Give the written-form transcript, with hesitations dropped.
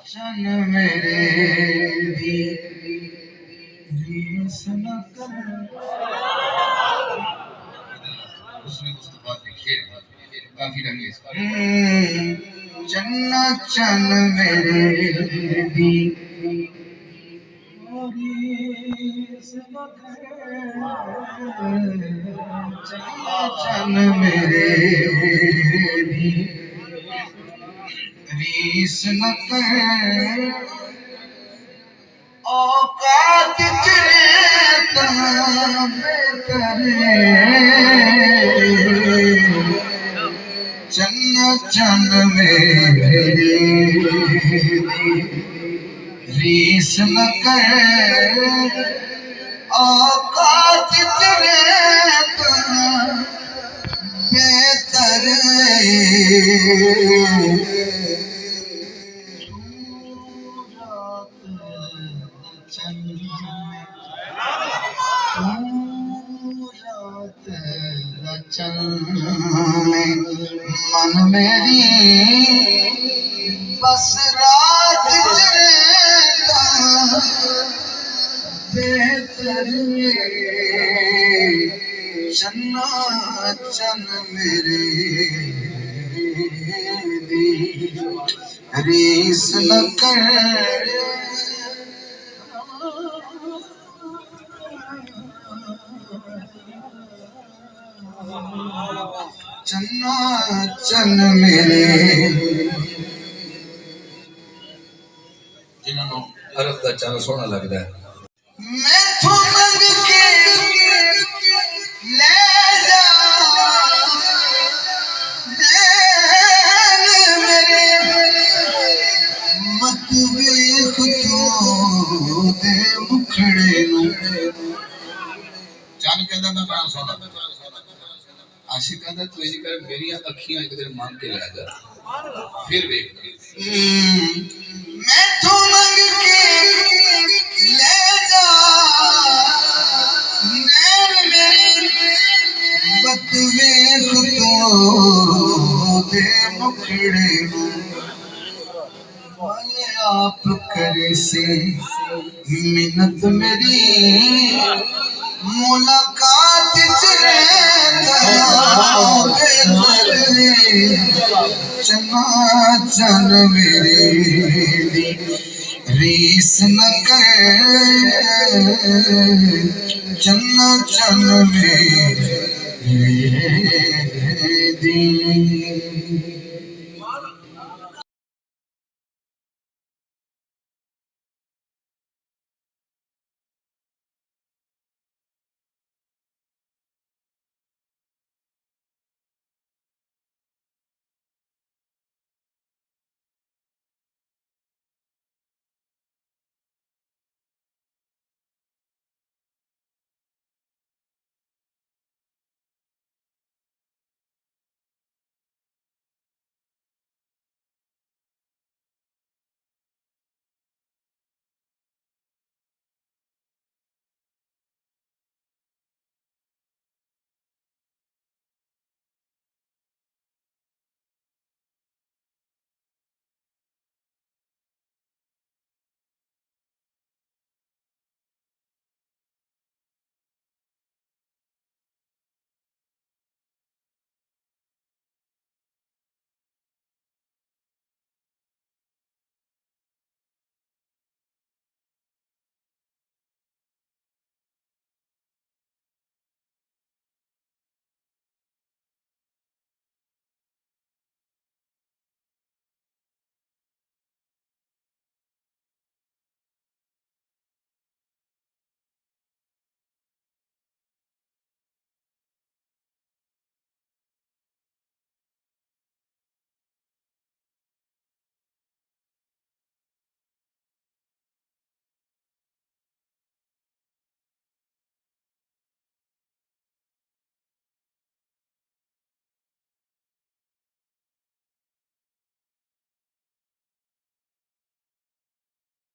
चन मेरे भी रीस न कर। उसने मुस्तफा देखिए काफी रंगे चन्ना चन मेरे भी रीस न कर। चन्ना चन मेरे भी रीस न कर। औकात तेरे करे चन्न चन मेरे रीस न कर। औकात तेरे बेहतर मन मेरी बस रात चलेगा बेहतर चन्ना चन मेरे दी रीस न कर। चन्ना चन मेरे जिन्होंने अरब का चन सोना लगता है। मैं तो मंग के ले जा मेरे मत वेख तू दे मुखड़े नू। चन कहता मैं बड़ा सोना आशिक कहता तू इंज कर मेरी अखियां एक दिन मांग के ले जा फिर देख। मैं तो मंग के ले जा नैन मेरे बत वेख तो दे मुखड़े वाले आप करे से मिन्नत मेरी मुलाकात चन्ना चन मेरे रीस न कर। चन्ना चन मेरे